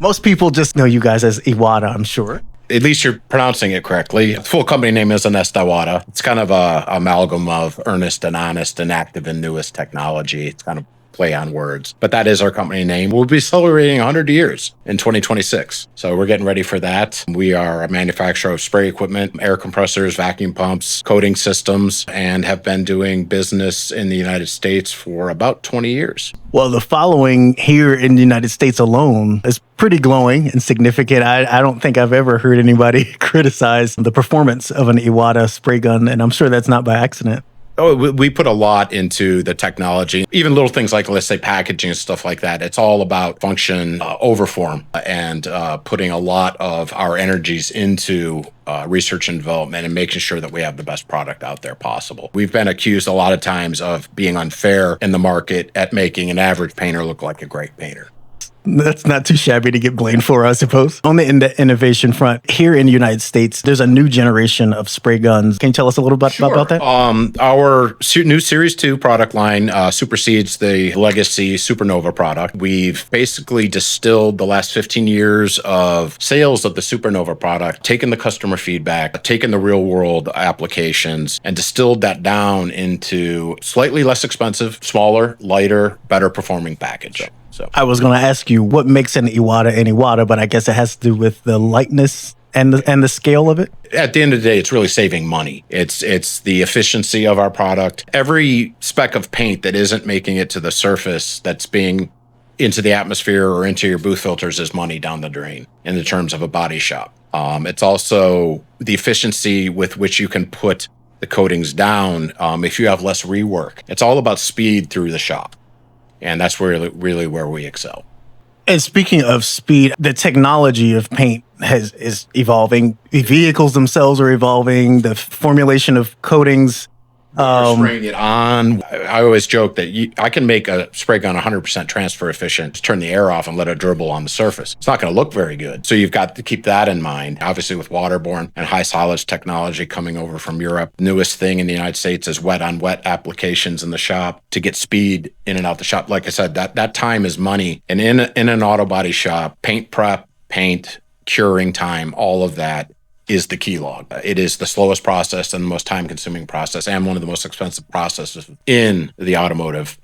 Most people just know you guys as Iwata, I'm sure. At least you're pronouncing it correctly. The full company name is Anest Iwata. It's kind of a amalgam of earnest and honest and active and newest technology. It's kind of play on words, but that is our company name. We'll be celebrating 100 years in 2026. So we're getting ready for that. We are a manufacturer of spray equipment, air compressors, vacuum pumps, coating systems, and have been doing business in the United States for about 20 years. Well, the following here in the United States alone is pretty glowing and significant. I don't think I've ever heard anybody criticize the performance of an Iwata spray gun, and I'm sure that's not by accident. Oh, we put a lot into the technology, even little things like, let's say, packaging and stuff like that. It's all about function over form and putting a lot of our energies into research and development and making sure that we have the best product out there possible. We've been accused a lot of times of being unfair in the market at making an average painter look like a great painter. That's not too shabby to get blamed for, I suppose. On the innovation front, here in the United States, there's a new generation of spray guns. Can you tell us a little bit about that? Our new Series 2 product line supersedes the legacy Supernova product. We've basically distilled the last 15 years of sales of the Supernova product, taken the customer feedback, taken the real world applications, and distilled that down into slightly less expensive, smaller, lighter, better performing package. So I was going to ask you what makes an Iwata, but I guess it has to do with the lightness and the scale of it. At the end of the day, it's really saving money. It's the efficiency of our product. Every speck of paint that isn't making it to the surface that's being into the atmosphere or into your booth filters is money down the drain in the terms of a body shop. It's also the efficiency with which you can put the coatings down if you have less rework. It's all about speed through the shop. And that's really where we excel. And speaking of speed, the technology of paint is evolving. The vehicles themselves are evolving. The formulation of coatings. Spraying it on. I always joke that I can make a spray gun 100% transfer efficient, just turn the air off and let it dribble on the surface. It's not going to look very good. So you've got to keep that in mind. Obviously, with waterborne and high solids technology coming over from Europe, newest thing in the United States is wet on wet applications in the shop to get speed in and out the shop. Like I said, that time is money. And in an auto body shop, paint prep, paint, curing time, all of that is the key log. It is the slowest process and the most time-consuming process and one of the most expensive processes in the automotive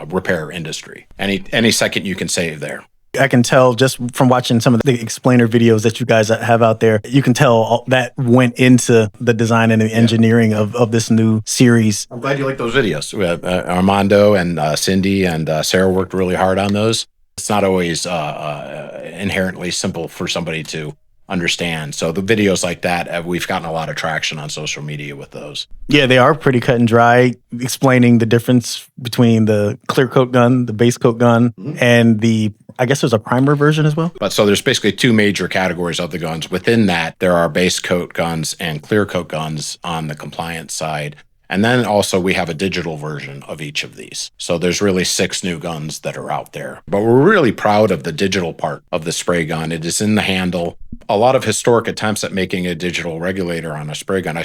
repair industry. Any second you can save there. I can tell just from watching some of the explainer videos that you guys have out there, you can tell all that went into the design and the engineering of this new series. I'm glad you like those videos. Armando and Cindy and Sarah worked really hard on those. It's not always inherently simple for somebody to understand. So the videos like that, we've gotten a lot of traction on social media with those. Yeah, they are pretty cut and dry, explaining the difference between the clear coat gun, the base coat gun, and I guess there's a primer version as well. But so there's basically two major categories of the guns. Within that, there are base coat guns and clear coat guns on the compliance side. And then also we have a digital version of each of these. So there's really 6 new guns that are out there. But we're really proud of the digital part of the spray gun. It is in the handle. A lot of historic attempts at making a digital regulator on a spray gun.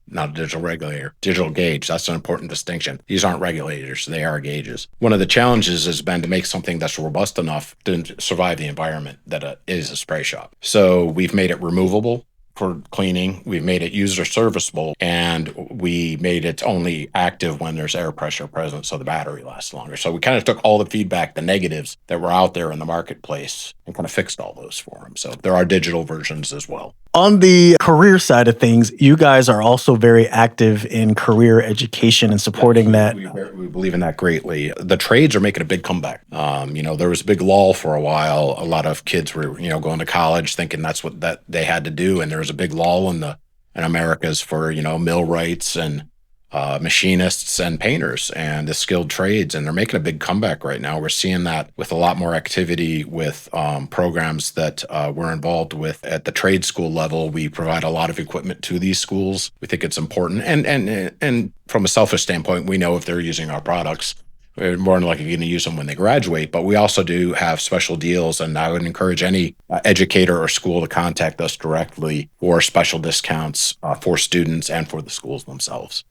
Not a digital regulator, digital gauge. That's an important distinction. These aren't regulators, they are gauges. One of the challenges has been to make something that's robust enough to survive the environment that is a spray shop. So we've made it removable for cleaning. We've made it user serviceable, and we made it only active when there's air pressure present so the battery lasts longer. So we kind of took all the feedback, the negatives that were out there in the marketplace, and kind of fixed all those for them. So there are digital versions as well. On the career side of things, you guys are also very active in career education and supporting that. We believe in that greatly. The trades are making a big comeback. There was a big lull for a while. A lot of kids were, going to college thinking that's what they had to do. And there was a big lull in Americas for, millwrights and machinists and painters and the skilled trades, and they're making a big comeback right now. We're seeing that with a lot more activity with programs that we're involved with at the trade school level. We provide a lot of equipment to these schools. We think it's important, and from a selfish standpoint, we know if they're using our products, we're more than likely going to use them when they graduate. But we also do have special deals, and I would encourage any educator or school to contact us directly for special discounts for students and for the schools themselves.